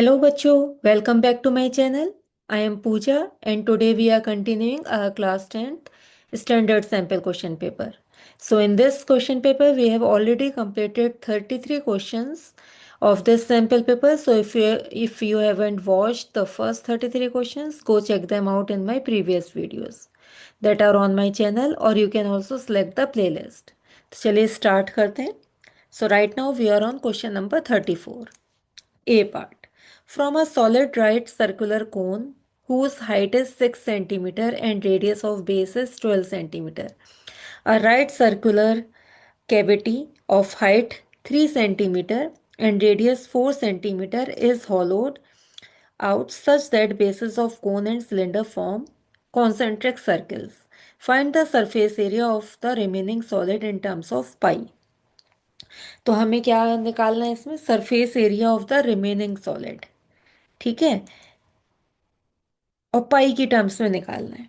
Hello बच्चों, welcome back to my channel. I am Pooja and today we are continuing our class 10th standard sample question paper. So in this question paper we have already completed 33 questions of this sample paper. So if you haven't watched the first 33 questions, go check them out in my previous videos that are on my channel, or you can also select the playlist. तो चलिए start करते हैं. So right now we are on question number 34. A part. From a solid right circular cone whose height is 6 centimeter and radius of base is 12 centimeter. A right circular cavity of height 3 centimeter and radius 4 centimeter is hollowed out such that bases of cone and cylinder form concentric circles. Find the surface area of the remaining solid in terms of pi. तो हमें क्या निकालना है इसमें? Surface area of the remaining solid. ठीक है, और पाई की टर्म्स में निकालना है.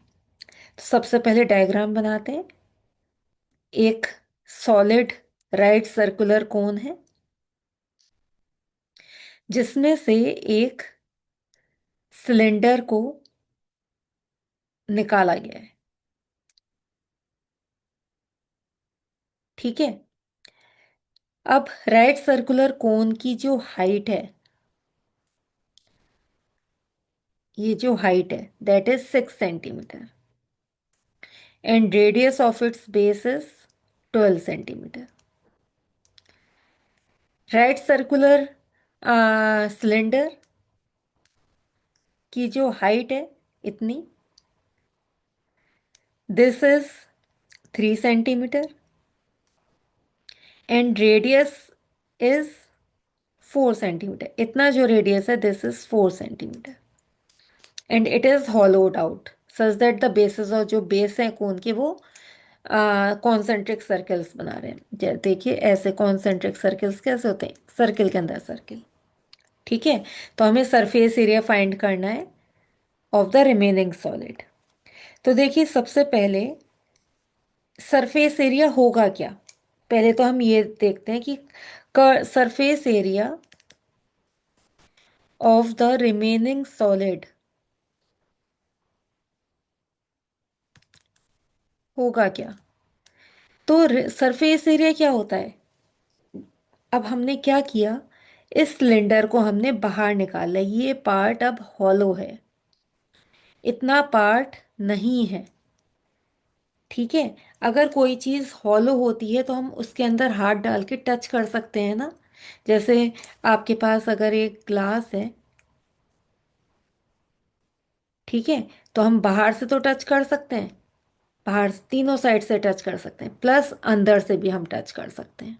तो सबसे पहले डायग्राम बनाते हैं. एक सॉलिड राइट सर्कुलर कोन है जिसमें से एक सिलेंडर को निकाला गया है. ठीक है, अब राइट सर्कुलर कोन की जो हाइट है, ये जो हाइट है that is 6 centimetre and radius of its base is 12 centimetre. Right circular cylinder की जो हाइट है इतनी, this is 3 centimetre and radius is 4 centimetre. इतना जो रेडियस है this is 4 centimetre and it is hollowed out such that the basis, और जो base है कोन के वो कॉन्सेंट्रिक सर्कल्स बना रहे हैं. देखिए ऐसे कॉन्सेंट्रिक सर्कल्स कैसे होते हैं? सर्किल के अंदर सर्किल. ठीक है, तो हमें सरफेस एरिया फाइंड करना है ऑफ द रिमेनिंग सॉलिड. तो देखिए सबसे पहले सरफेस एरिया होगा क्या. पहले तो हम ये देखते हैं कि surface area of the remaining solid होगा क्या. तो सरफेस एरिया क्या होता है? अब हमने क्या किया, इस सिलेंडर को हमने बाहर निकाला. ये पार्ट अब हॉलो है, इतना पार्ट नहीं है. ठीक है, अगर कोई चीज़ हॉलो होती है तो हम उसके अंदर हाथ डाल के टच कर सकते हैं ना. जैसे आपके पास अगर एक ग्लास है, ठीक है, तो हम बाहर से तो टच कर सकते हैं, बाहर से तीनों साइड से टच कर सकते हैं, प्लस अंदर से भी हम टच कर सकते हैं.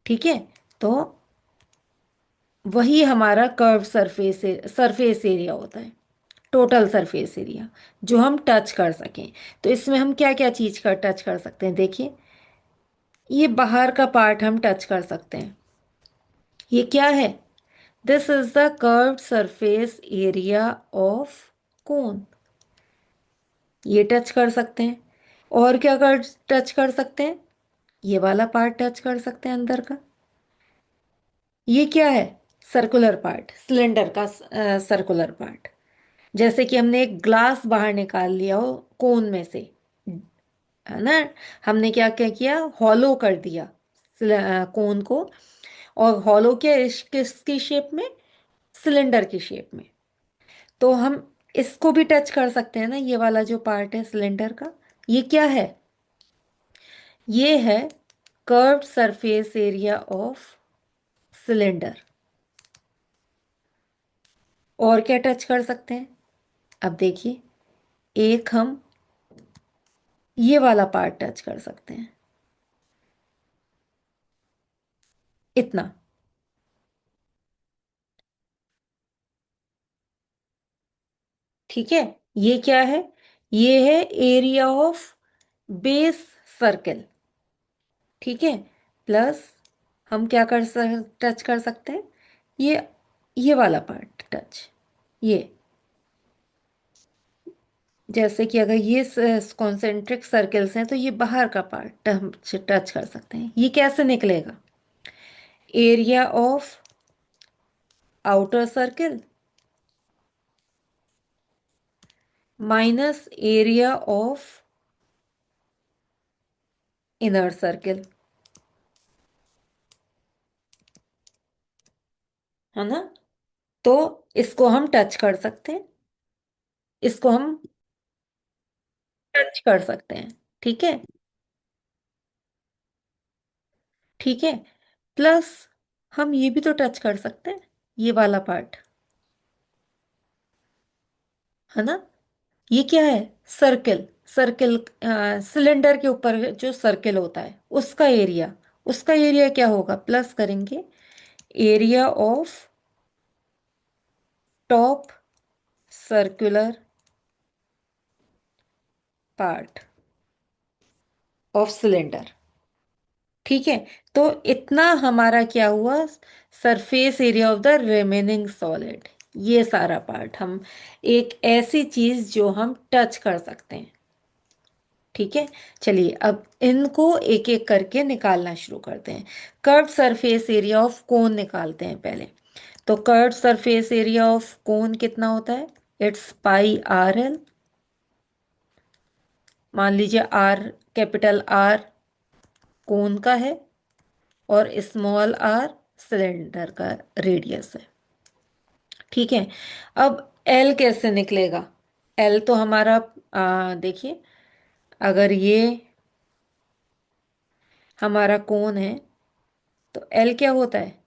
ठीक है, तो वही हमारा कर्व सरफेस एरिया होता है, टोटल सरफेस एरिया जो हम टच कर सकें. तो इसमें हम क्या क्या चीज़ का टच कर सकते हैं? देखिए ये बाहर का पार्ट हम टच कर सकते हैं. ये क्या है? This is the curved surface area of कोन. ये टच कर सकते हैं. और क्या कर टच कर सकते हैं? ये वाला पार्ट टच कर सकते हैं अंदर का. ये क्या है? सर्कुलर पार्ट, सिलेंडर का सर्कुलर पार्ट. जैसे कि हमने एक ग्लास बाहर निकाल लिया हो कोन में से, है ना. हमने क्या क्या किया, हॉलो कर दिया कोन को. और हॉलो क्या किसकी शेप में? सिलेंडर की शेप में. तो हम इसको भी टच कर सकते हैं ना, ये वाला जो पार्ट है सिलेंडर का. ये क्या है? ये है curved surface area of cylinder. और क्या टच कर सकते हैं? अब देखिए, एक हम ये वाला पार्ट टच कर सकते हैं, इतना. ठीक है, ये क्या है? ये है एरिया ऑफ बेस सर्कल. ठीक है, प्लस हम क्या टच कर सकते हैं? ये वाला पार्ट टच. ये जैसे कि अगर ये कॉन्सेंट्रिक सर्कल्स हैं तो ये बाहर का पार्ट हम टच कर सकते हैं. ये कैसे निकलेगा? Area of outer circle minus area of inner circle, है ना। तो इसको हम टच कर सकते हैं, इसको हम टच कर सकते हैं। ठीक है, ठीक है। प्लस हम ये भी तो टच कर सकते हैं, ये वाला पार्ट, है ना। ये क्या है? सर्किल, सर्किल, सिलेंडर के ऊपर जो सर्किल होता है उसका एरिया, उसका एरिया क्या होगा? प्लस करेंगे area of top circular part of cylinder. ठीक है, तो इतना हमारा क्या हुआ? Surface area of the remaining solid. ये सारा पार्ट हम, एक ऐसी चीज जो हम टच कर सकते हैं। ठीक है, चलिए अब इनको एक एक करके निकालना शुरू करते हैं। कर्व सरफेस एरिया ऑफ कोन निकालते हैं पहले। तो कर्व सरफेस एरिया ऑफ कोन कितना होता है? It's pi R L. मान लीजिए आर, कैपिटल आर कोन का है और स्मॉल आर सिलेंडर का रेडियस है। ठीक है, अब एल कैसे निकलेगा? एल तो हमारा, देखिए, अगर ये हमारा कोन है तो एल क्या होता है?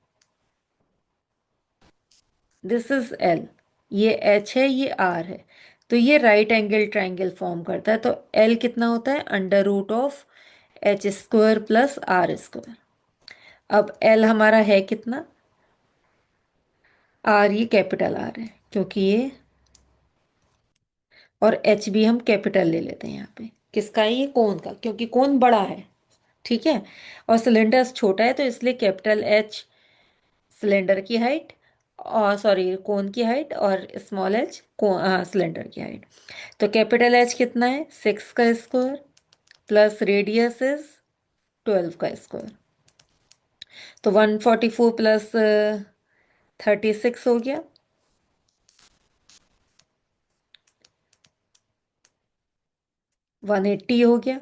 This is L. ये एच है, ये आर है, तो ये राइट एंगल ट्राइंगल फॉर्म करता है। तो एल कितना होता है? Under root of H square plus R square. अब एल हमारा है कितना? आर, ये कैपिटल आर है क्योंकि ये, और एच भी हम कैपिटल ले लेते हैं यहाँ पे। किसका है? ये कोन का, क्योंकि कोन बड़ा है। ठीक है, और सिलेंडर छोटा है तो इसलिए कैपिटल एच सिलेंडर की हाइट, और सॉरी कोन की हाइट, और स्मॉल एच सिलेंडर की हाइट। तो कैपिटल एच कितना है? 6 का स्क्वायर प्लस रेडियस इज 12 का स्क्वायर। तो 144 प्लस 36 हो गया, 180 हो गया।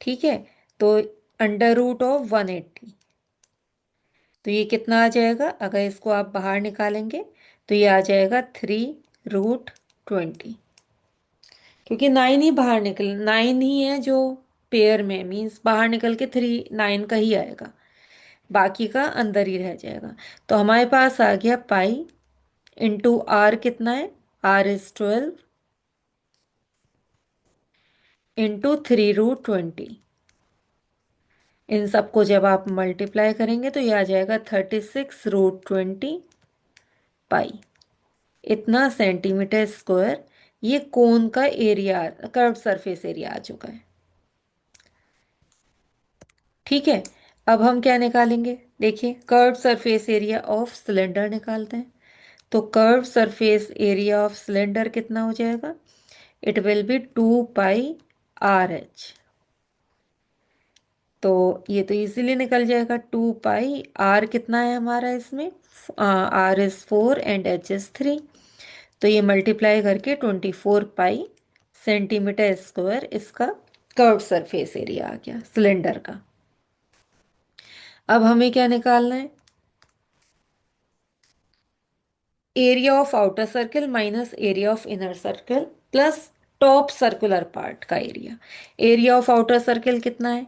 ठीक है, तो अंडर रूट ऑफ 180, तो ये कितना आ जाएगा? अगर इसको आप बाहर निकालेंगे तो ये आ जाएगा 3√20, क्योंकि 9 ही बाहर निकल, 9 ही है जो पेयर में, मीन्स बाहर निकल के 9 का ही आएगा, बाकी का अंदर ही रह जाएगा। तो हमारे पास आ गया पाई इंटू आर कितना है? Are is 12 into 3√20। इन सबको जब आप मल्टीप्लाई करेंगे तो ये आ जाएगा 36√20 पाई, इतना सेंटीमीटर स्क्वायर। ये कोन का एरिया, कर्व सरफेस एरिया आ चुका है। ठीक है, अब हम क्या निकालेंगे? देखिए, curve surface area of cylinder निकालते हैं। तो curve surface area of cylinder कितना हो जाएगा? It will be 2 pi R H. तो ये तो इजीली निकल जाएगा। 2 पाई आर कितना है हमारा इसमें? R is 4 and H is 3। तो ये मल्टीप्लाई करके 24 पाई सेंटीमीटर स्क्वायर इसका कर्व सरफेस एरिया आ गया सिलेंडर का। अब हमें क्या निकालना है? Area of outer circle minus area of inner circle plus top circular part का area. Area of outer circle कितना है?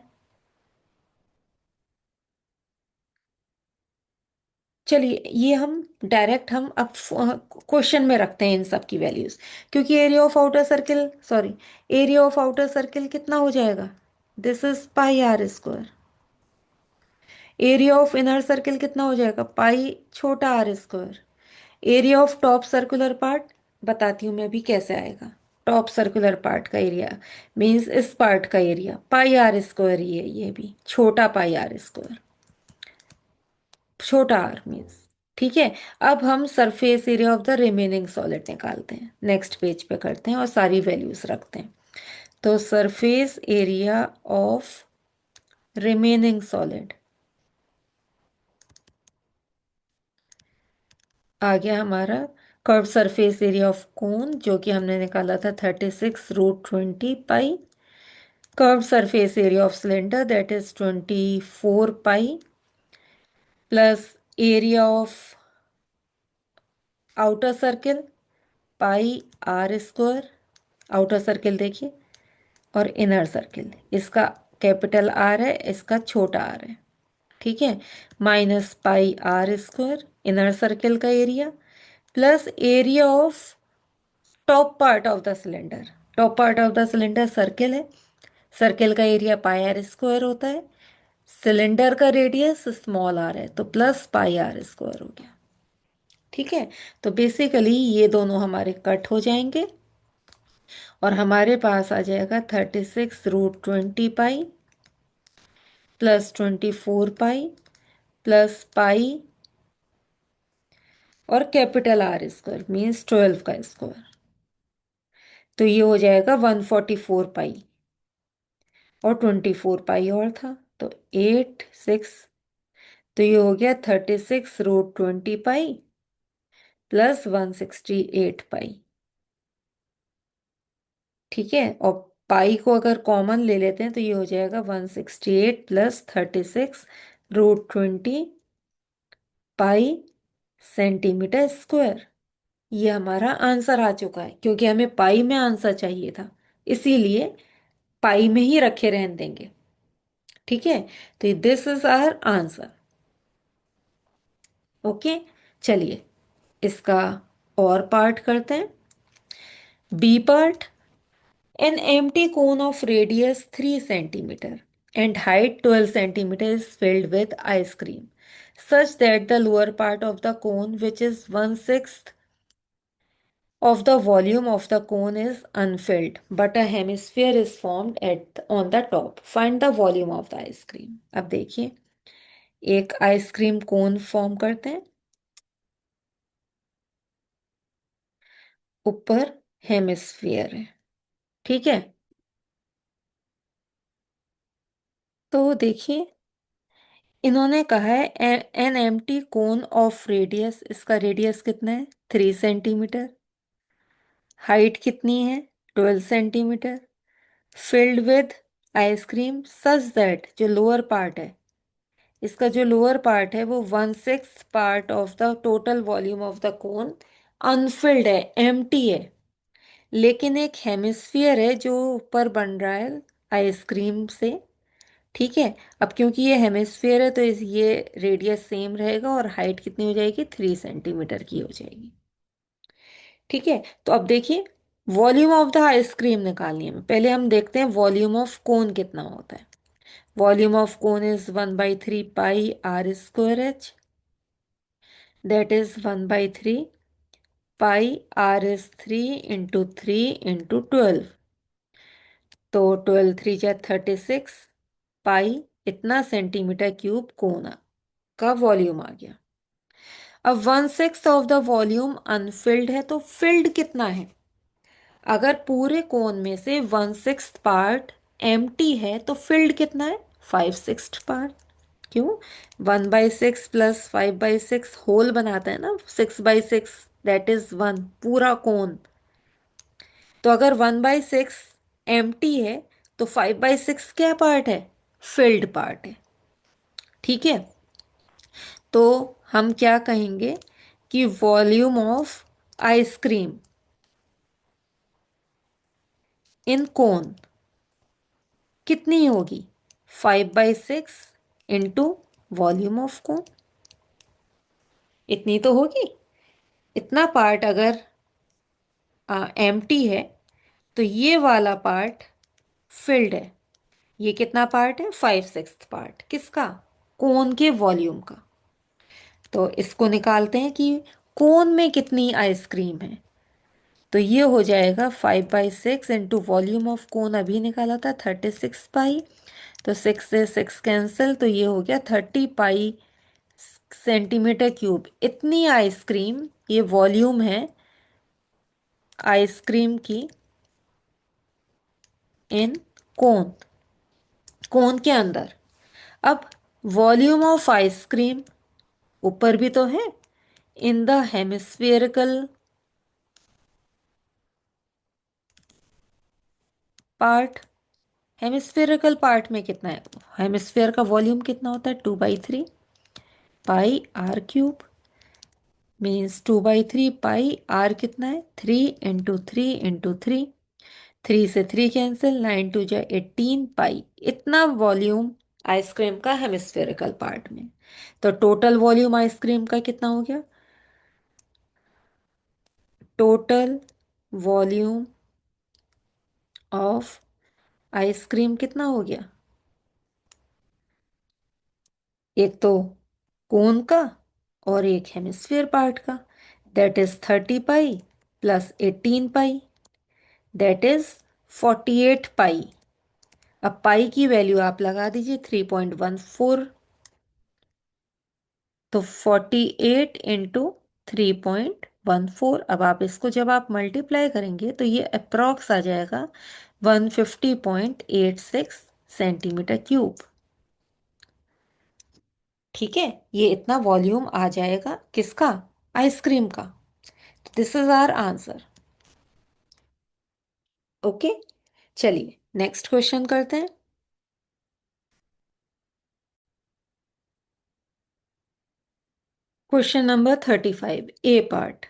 चलिए ये हम डायरेक्ट हम अब क्वेश्चन में रखते हैं इन सब की वैल्यूज, क्योंकि area of outer circle, sorry, area of outer circle कितना हो जाएगा? This is pi R square. Area of inner circle कितना हो जाएगा? पाई छोटा R square. Area of top circular part, बताती हूँ मैं भी कैसे आएगा। टॉप सर्कुलर पार्ट का एरिया मीन्स इस पार्ट का एरिया पाई आर स्क्वायर ही है, ये भी छोटा पाई आर स्क्वायर, छोटा आर मीन्स। ठीक है, अब हम surface area of the remaining solid निकालते हैं। नेक्स्ट पेज पे करते हैं और सारी वैल्यूज रखते हैं। तो surface area of remaining solid, आ गया हमारा curve surface area of cone, जो कि हमने निकाला था 36√20 pi. Curve surface area of cylinder, that is 24 pi, plus area of outer circle pi r²। Outer circle देखिए, और इनर सर्किल, इसका कैपिटल आर है, इसका छोटा आर है, ठीक है। -पाई r², इनर सर्किल का area, plus area of top part of the cylinder. Top part of the cylinder circle है, सर्किल का एरिया पाई r² होता है। सिलेंडर का रेडियस स्मॉल आर है, तो +पाई r² हो गया, ठीक है। तो बेसिकली ये दोनों हमारे कट हो जाएंगे और हमारे पास आ जाएगा 36√20 pi plus 24 pi plus pi और कैपिटल r² मीन्स 12 का स्क्वायर। तो ये हो जाएगा 144 पाई, और 24 पाई और था, तो 8 6। तो ये हो गया 36√20 पाई प्लस 168 पाई, ठीक है। और पाई को अगर कॉमन ले लेते हैं तो ये हो जाएगा 168 प्लस 36√20 पाई सेंटीमीटर स्क्वायर। ये हमारा आंसर आ चुका है, क्योंकि हमें पाई में आंसर चाहिए था, इसीलिए पाई में ही रखे रहने देंगे, ठीक है। तो this is our answer, okay. चलिए इसका और पार्ट करते हैं। B part, an empty cone of radius 3 centimeter and height 12 centimeter is filled with ice cream such that the lower part of the cone, which is 1/6 of the volume of the cone, is unfilled, but a hemisphere is formed on the top. Find the volume of the ice cream. अब देखिए, एक ice cream cone form करते हैं, ऊपर hemisphere है, ठीक है। तो देखिए, इन्होंने कहा है an empty cone of radius, इसका रेडियस कितना है 3 सेंटीमीटर, हाइट कितनी है 12 centimetre, filled with ice cream such that, जो लोअर पार्ट है, इसका जो लोअर पार्ट है वो 1/6 part of the total volume of the cone Anfield है, एम्प्टी है। लेकिन एक हेमिस्फीयर है जो ऊपर बन रहा है आइसक्रीम से, ठीक है। अब क्योंकि ये हेमिस्फीयर है तो ये रेडियस सेम रहेगा और हाइट कितनी हो जाएगी 3 सेंटीमीटर की हो जाएगी, ठीक है। तो अब देखिए, वॉल्यूम ऑफ द आइसक्रीम निकालनी है, पहले हम देखते हैं वॉल्यूम ऑफ कोन कितना होता है। Volume of cone is 1/3 pi r²h, that is 1/3 pi r is 3 × 3 × 12। तो 12 3 × 36 पाई, इतना सेंटीमीटर क्यूब कोन का वॉल्यूम आ गया। अब 1/6 ऑफ द वॉल्यूम अनफिल्ड है, तो फिल्ड कितना है। अगर पूरे कोन में से 1/6 पार्ट एम्प्टी है तो फिल्ड कितना है 5/6 पार्ट। क्यों, 1/6 प्लस 5/6 होल बनाता है ना, 6/6 दैट इज 1 पूरा कोन। तो अगर 1/6 एम्प्टी है तो 5/6 क्या पार्ट है, फिल्ड पार्ट है, ठीक है। तो हम क्या कहेंगे कि वॉल्यूम ऑफ आइसक्रीम इन कोन कितनी होगी, 5/6 इंटू वॉल्यूम ऑफ कोन, इतनी तो होगी। इतना पार्ट अगर एम्प्टी है तो ये वाला पार्ट फिल्ड है। ये कितना पार्ट है 5/6 पार्ट, किसका, कोन के वॉल्यूम का। तो इसको निकालते हैं कि कोन में कितनी आइसक्रीम है। तो ये हो जाएगा 5/6 इंटू वॉल्यूम ऑफ कोन, अभी निकाला था 36 पाई, तो 6 से 6 कैंसिल, तो ये हो गया 30 पाई सेंटीमीटर क्यूब। इतनी आइसक्रीम, ये वॉल्यूम है आइसक्रीम की इन कोन, कोन के अंदर। अब वॉल्यूम ऑफ आइसक्रीम ऊपर भी तो है, in the hemispherical part. Hemispherical part में कितना है? हेमिस्फेयर का वॉल्यूम कितना होता है? 2/3 पाई r क्यूब, मीन्स 2/3 पाई r कितना है? 3 × 3 × 3, 3 से 3 कैंसिल, 9 × 2 = 18 पाई। इतना वॉल्यूम आइसक्रीम का हेमिस्फेरिकल पार्ट में। तो टोटल वॉल्यूम आइसक्रीम का कितना हो गया? टोटल वॉल्यूम ऑफ आइसक्रीम कितना हो गया? एक तो कोन का और एक हेमिस्फीयर पार्ट का, that is 30 pi plus 18 pi, that is 48 पाई। अब पाई की वैल्यू आप लगा दीजिए 3.14, तो 48 × 3.14। अब आप इसको जब आप मल्टीप्लाई करेंगे तो ये अप्रॉक्स आ जाएगा 150.86 सेंटीमीटर क्यूब। ठीक है, ये इतना वॉल्यूम आ जाएगा किसका? आइसक्रीम का। This is our answer. Okay, चलिए नेक्स्ट क्वेश्चन करते हैं। Question number 35, A part.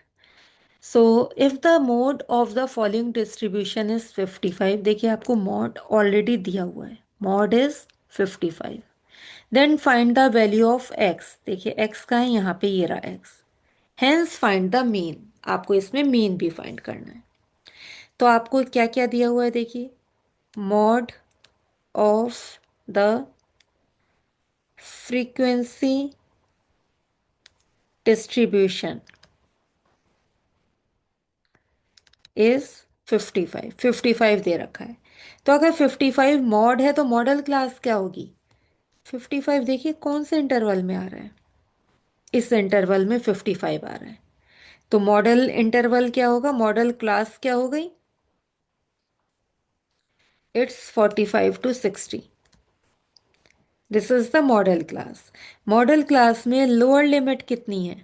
So if the mode of the following distribution is 55, देखिए आपको मॉड ऑलरेडी दिया हुआ है, mode is 55। Then find the value of X, देखिए एक्स का है यहाँ पे, ये रहा X. Hence find the mean, आपको इसमें मीन भी फाइंड करना है। तो आपको क्या क्या दिया हुआ है देखिए, mod of the frequency distribution is 55, 55 दे रखा है। तो अगर 55 मॉड है तो मॉडल क्लास क्या होगी? 55 देखिए कौन से इंटरवल में आ रहा है, इस इंटरवल में 55 आ रहा है। तो मॉडल इंटरवल क्या होगा, मॉडल क्लास क्या हो गई? It's 45 to 60। This is the model class. Modal class में लोअर लिमिट कितनी है?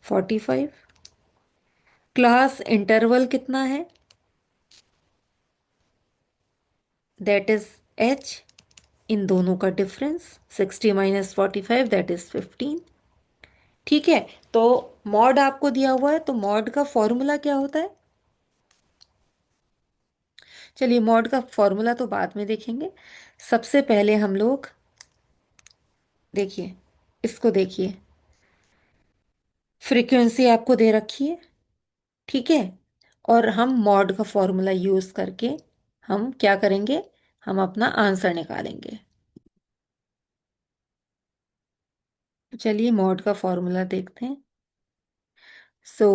45। क्लास इंटरवल कितना है? दैट इज h, इन दोनों का डिफरेंस 60 - 45, दैट इज 15। ठीक है, तो मॉड आपको दिया हुआ है, तो मॉड का फॉर्मूला क्या होता है? चलिए मॉड का फॉर्मूला तो बाद में देखेंगे, सबसे पहले हम लोग देखिए, इसको देखिए, फ्रीक्वेंसी आपको दे रखी है, ठीक है, और हम मॉड का फॉर्मूला यूज करके हम क्या करेंगे, हम अपना आंसर निकालेंगे। तो चलिए मॉड का फॉर्मूला देखते हैं। So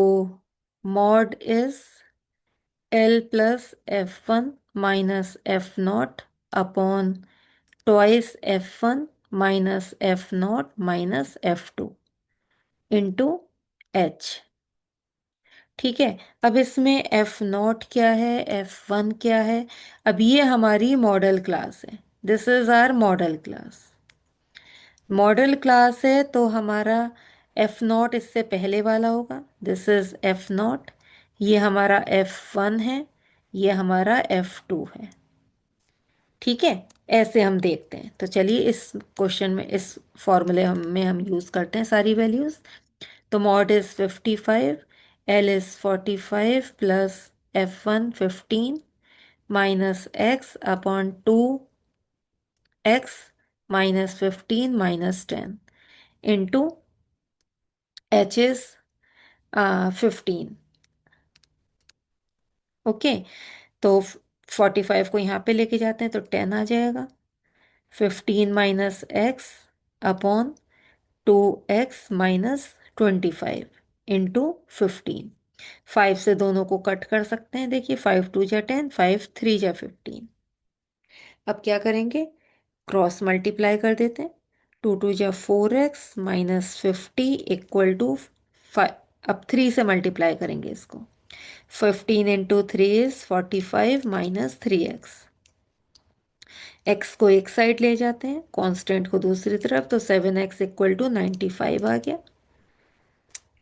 mode is L plus F1 minus F0 upon twice F1 minus F0 minus F2 into H। ठीक है, अब इसमें F0 क्या है, F1 क्या है? अब ये हमारी मॉडल क्लास है, this is our modal class. Modal class है तो हमारा F0 इससे पहले वाला होगा, दिस इज F0। ये हमारा F1 है, ये हमारा F2 है। ठीक है, ऐसे हम देखते हैं। तो चलिए इस क्वेश्चन में, इस फॉर्मूले में हम यूज करते हैं सारी वैल्यूज। तो mod is 55, L is 45 plus F1 15 minus x upon 2x minus 15 minus 10 into H is 15। Okay, तो 45 को यहाँ पे लेके जाते हैं तो 10 आ जाएगा, 15 minus x upon 2x minus 25 into 15। 5 से दोनों को कट कर सकते हैं, देखिए 5 2 जा 10, 5 3 जा 15। अब क्या करेंगे, क्रॉस मल्टीप्लाई कर देते हैं, 2 2 जा 4x माइनस 50 इक्वल टू 5। अब 3 से मल्टीप्लाई करेंगे इसको, 15 into 3 is 45 minus 3x x को एक साइड ले जाते हैं, कांस्टेंट को दूसरी तरफ, तो 7x इक्वल टू 95 आ गया।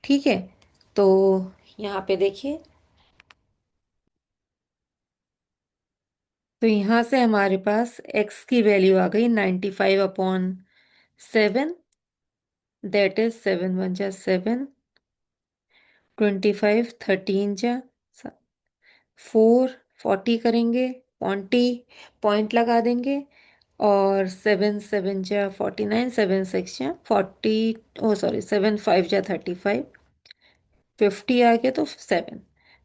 ठीक है, तो यहाँ पे देखिए, तो यहाँ से हमारे पास x की वैल्यू आ गई 95/7, दैट इज 7 1 जा 7, 25 13 जा 4, 40 करेंगे, 40 पॉइंट लगा देंगे, और 7 7 जा 49, 7 6 जा 40, ओ सॉरी 7 5 जा 35, 50 आ गया तो 7,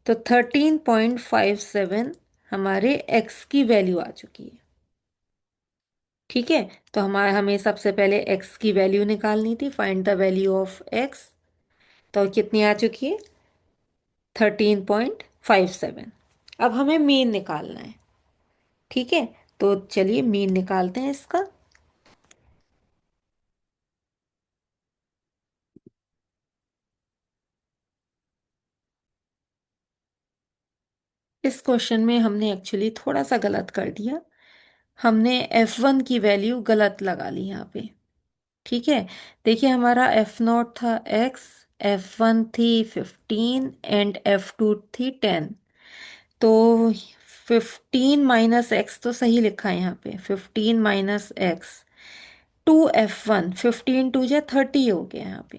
तो 13.57 हमारे x की वैल्यू आ चुकी है। ठीक है, तो हमें सबसे पहले x की वैल्यू निकालनी थी, find the value of x। तो कितनी आ चुकी है? 13.57। अब हमें मीन निकालना है। ठीक है, तो चलिए मीन निकालते हैं इसका। इस क्वेश्चन में हमने एक्चुअली थोड़ा सा गलत कर दिया, हमने F1 की वैल्यू गलत लगा ली यहाँ पे। ठीक है, देखिए हमारा F0 था x, F1 थी 15 एंड F2 थी 10। तो 15 - x तो सही लिखा है यहाँ पे, 15 - x, 2F1, 15 2 जा 30 हो गया यहाँ पे।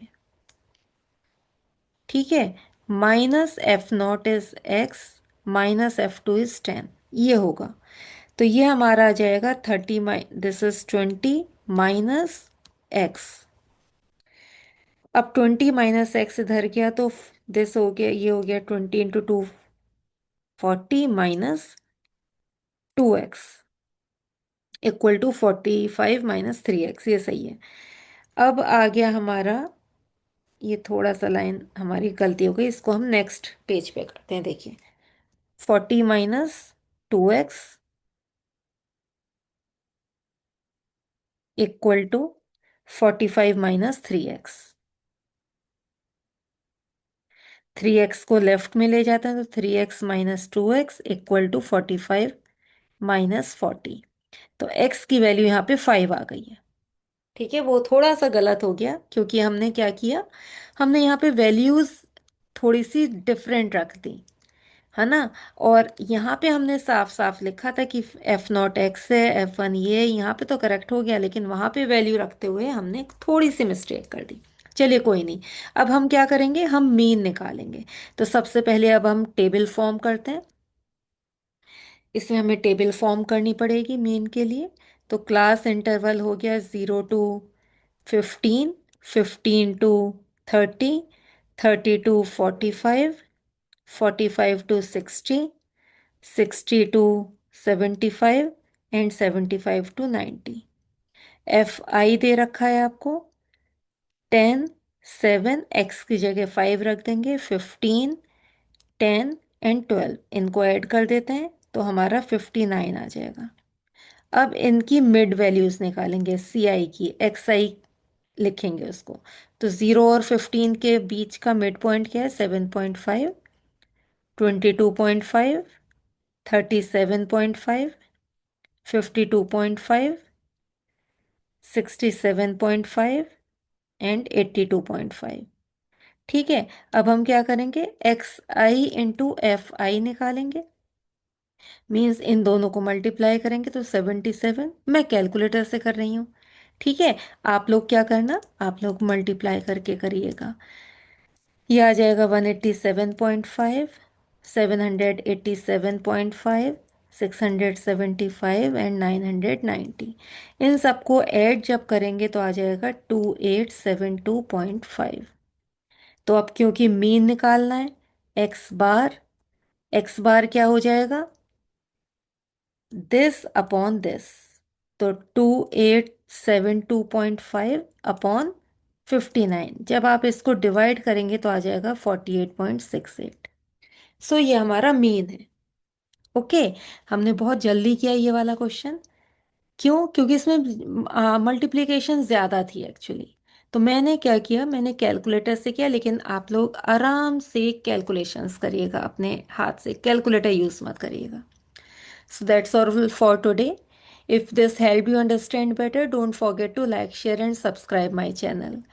ठीक है, -F0 is x, -F2 is 10, ये होगा। तो ये हमारा आ जाएगा 30, दिस इज 20 - x। अब 20 - x इधर गया तो दिस हो गया, ये हो गया 20 × 2 40 -2x इक्वल टू 45 -3x, ये सही है। अब आ गया हमारा, ये थोड़ा सा लाइन हमारी गलती हो गई, इसको हम नेक्स्ट पेज पे करते हैं। देखिए 40 -2x equal to 45 -3x। 3x को लेफ्ट में ले जाते हैं तो 3x - 2x इक्वल टू 45 -40। तो x की वैल्यू यहाँ पे 5 आ गई है। ठीक है, वो थोड़ा सा गलत हो गया क्योंकि हमने क्या किया, हमने यहाँ पे वैल्यूज थोड़ी सी डिफरेंट रख दी, है ना। और यहाँ पे हमने साफ साफ लिखा था कि F0 x है, F1 ये, यहाँ पे तो करेक्ट हो गया, लेकिन वहाँ पे वैल्यू रखते हुए हमने थोड़ी सी मिस्टेक कर दी। चलिए कोई नहीं, अब हम क्या करेंगे, हम मीन निकालेंगे। तो सबसे पहले अब हम टेबल फॉर्म करते हैं। इसमें हमें टेबल फॉर्म करनी पड़ेगी मीन के लिए। तो क्लास इंटरवल हो गया 0 to 15, 15 to 30, 30 to 45, 45 to 60, 60 to 75 and 75 to 90। Fi दे रखा है आपको 10, 7, x की जगह 5 रख देंगे, 15, 10 एंड 12, इनको ऐड कर देते हैं तो हमारा 59 आ जाएगा। अब इनकी मिड वैल्यूज निकालेंगे, सी आई की, एक्स आई लिखेंगे उसको। तो 0 और 15 के बीच का मिड पॉइंट क्या है, 7.5, 22.5, 37.5, 52.5, 67.5 एंड 82.5। ठीक है, अब हम क्या करेंगे, X I into F I निकालेंगे। मीन्स इन दोनों को मल्टीप्लाई करेंगे तो 77, मैं कैलकुलेटर से कर रही हूँ। ठीक है, आप लोग क्या करना, आप लोग मल्टीप्लाई करके करिएगा। ये आ जाएगा 187.5, 787.5, 675 एंड 990। इन सबको ऐड जब करेंगे तो आ जाएगा 2872.5। तो अब क्योंकि मीन निकालना है, एक्स बार क्या हो जाएगा, दिस अपॉन दिस। तो 2872.5/59, जब आप इसको डिवाइड करेंगे तो आ जाएगा 48.68। सो ये हमारा मीन है। ओके, हमने बहुत जल्दी किया ये वाला क्वेश्चन। क्यों? क्योंकि इसमें मल्टीप्लिकेशन ज़्यादा थी एक्चुअली। तो मैंने क्या किया, मैंने कैलकुलेटर से किया, लेकिन आप लोग आराम से कैलकुलेशंस करिएगा, अपने हाथ से कैलकुलेटर यूज़ मत करिएगा। So that's all for today. If this helped you understand better, don't forget to like, share and subscribe my channel.